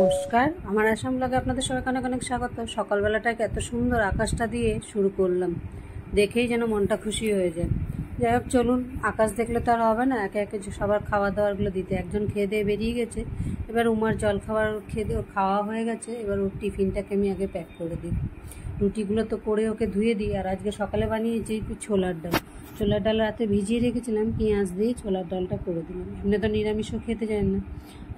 নমস্কার, আমার আসাম ব্লগে আপনাদের সবাইকে অনেক অনেক স্বাগত। সকালবেলাটাকে এত সুন্দর আকাশটা দিয়ে শুরু করলাম, দেখেই যেন মনটা খুশি হয়ে যায়। যাই হোক, চলুন, আকাশ দেখলে তো আর হবে না, একে একে সবার খাওয়া দাওয়ারগুলো দিতে। একজন খেয়ে দিয়ে বেরিয়ে গেছে, এবার উমার জল খাবার খেয়ে দিয়ে ওর খাওয়া হয়ে গেছে। এবার ওর টিফিনটাকে আমি আগে প্যাক করে দিই। রুটিগুলো তো করে ওকে ধুয়ে দিই। আর আজকে সকালে বানিয়েছি ছোলার ডাল। ছোলার ডাল রাতে ভিজিয়ে রেখেছিলাম, পেঁয়াজ দিয়ে ছোলার ডালটা করে দিলাম। এমনি তো নিরামিষও খেতে যায় না।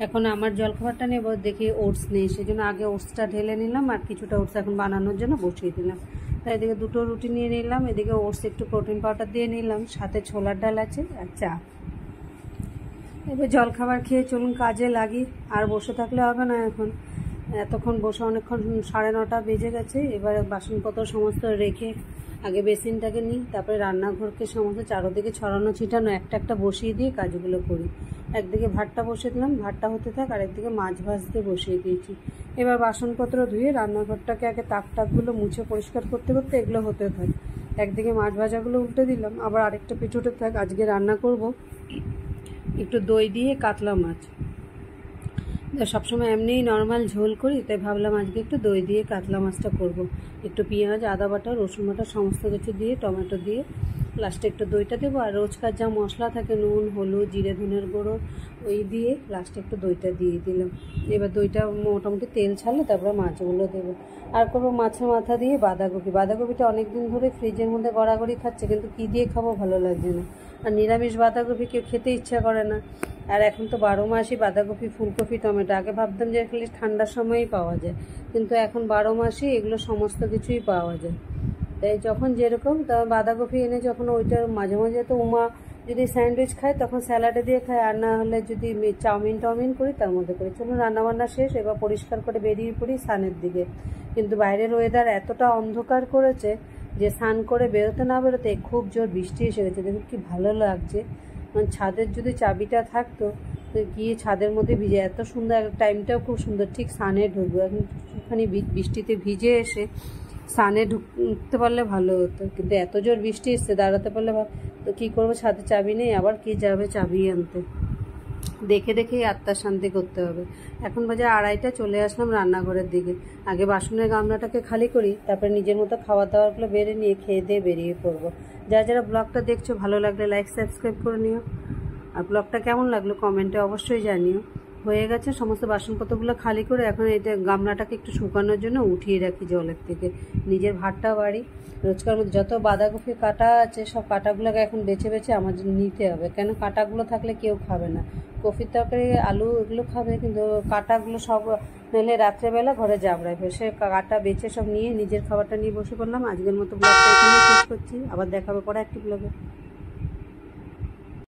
এখন আমার জলখাবারটা নেব, দেখি ওটস নেই, সেই জন্য আগে ওটসটা ঢেলে নিলাম আর কিছুটা ওটস এখন বানানোর জন্য বসিয়ে দিলাম। তাই এদিকে দুটো রুটি নিয়ে নিলাম, এদিকে ওটস একটু প্রোটিন পাউডার দিয়ে নিলাম, সাথে ছোলার ডাল আছে আর চা। এবার জলখাবার খেয়ে চলুন কাজে লাগি, আর বসে থাকলে হবে না। এখন এতক্ষণ বসে অনেকক্ষণ, 9:30 বেজে গেছে। এবার বাসনপত্র সমস্ত রেখে আগে বেসিনটাকে নিই, তারপরে রান্নাঘরকে সমস্ত চারোদিকে ছড়ানো ছিটানো একটা একটা বসিয়ে দিয়ে কাজগুলো করি। একদিকে ভাতটা বসিয়ে দিলাম, ভাতটা হতে থাক, আর একদিকে মাছ ভাজতে বসিয়ে দিয়েছি। এবার বাসনপত্র ধুয়ে রান্নাঘরটাকে আগে তাকগুলো মুছে পরিষ্কার করতে করতে এগুলো হতে থাক। একদিকে মাছ ভাজাগুলো উল্টে দিলাম, আবার আরেকটা পিঠুটে থাক। আজকে রান্না করব একটু দই দিয়ে কাতলা মাছ। সবসময় এমনিই নর্মাল ঝোল করি, তাই ভাবলাম আজকে একটু দই দিয়ে কাতলা মাছটা করব। একটু পেঁয়াজ, আদা বাটা, রসুন বাটা সমস্ত কিছু দিয়ে, টমেটো দিয়ে, লাস্টে একটু দইটা দেবো। আর রোজকার যা মশলা থাকে, নুন, হলুদ, জিরে, ধনের গুঁড়ো, ওই দিয়ে লাস্টে একটু দইটা দিয়ে দিলাম। এবার দইটা মোটামুটি তেল ছাড়লে তারপরে মাছগুলো দেবো। আর করবো মাছের মাথা দিয়ে বাঁধাকপিটা অনেক দিন ধরে ফ্রিজের মধ্যে গড়াগড়ি খাচ্ছে, কিন্তু কী দিয়ে খাবো ভালো লাগছে না। আর নিরামিষ বাঁধাকপি কেউ খেতে ইচ্ছা করে না। আর এখন তো 12 মাসই বাঁধাকপি, ফুলকপি, টমেটো। আগে ভাবতাম যে খালি ঠান্ডার সময়ই পাওয়া যায়, কিন্তু এখন 12 মাসই এগুলো সমস্ত কিছুই পাওয়া যায়। তাই যখন যেরকম, তখন বাঁধাকপি এনে যখন ওইটার মাঝে মাঝে তো উমা যদি স্যান্ডউইচ খায় তখন স্যালাডে দিয়ে খায়, আর না হলে যদি চাউমিন করি তার মধ্যে করি। চলুন রান্নাবান্না শেষ, এবার পরিষ্কার করে বেরিয়ে পড়ি স্নানের দিকে। কিন্তু বাইরের ওয়েদার এতটা অন্ধকার করেছে যে স্নান করে বেরোতে না বেরোতে খুব জোর বৃষ্টি এসে গেছে। দেখুন কি ভালো লাগছে। ছাদের যদি চাবিটা থাকতো তো গিয়ে ছাদের মধ্যে ভিজে, এত সুন্দর, টাইমটাও খুব সুন্দর, ঠিক স্নানে ঢুকবো। এখন একটুখানি বৃষ্টিতে ভিজে এসে স্নানে ঢুকতে পারলে ভালো হতো, কিন্তু এত জোর বৃষ্টি এসছে, দাঁড়াতে পারলে তো কী করবো, ছাদে চাবি নেই, আবার কি যাবে চাবি আনতে। দেখে দেখেই আত্মার শান্তি করতে হবে। এখন বাজে 2:30, চলে আসলাম রান্নাঘরের দিকে। আগে বাসনের গামলাটাকে খালি করি, তারপরে নিজের মতো খাওয়া দাওয়াগুলো বেড়ে নিয়ে খেয়ে দিয়ে বেরিয়ে পড়বো। যারা ব্লগটা দেখছো, ভালো লাগলে লাইক সাবস্ক্রাইব করে নিও। আর ব্লগটা কেমন লাগলো কমেন্টে অবশ্যই জানিও। হয়ে গেছে সমস্ত বাসনপত্রগুলো খালি করে, এখন এটা গামলাটাকে একটু শুকানোর জন্য উঠিয়ে রাখি জলের থেকে। নিজের ভাতটা বাড়ি, রোজকার মধ্যে যত বাঁধাকপি কাটা আছে সব কাটাগুলোকে এখন বেছে বেছে আমার জন্য নিতে হবে, কেন কাটাগুলো থাকলে কেউ খাবে না। কফির তরকারি, আলু এগুলো খাবে, কিন্তু কাটাগুলো সব নইলে রাত্রেবেলা ঘরে জাবড়াবে। সে কাটা বেছে সব নিয়ে নিজের খাবারটা নিয়ে বসে পড়লাম। আজকের মতো ব্লগটা এখানেই শেষ করছি, আবার দেখাবে পরে একটি ব্লগে।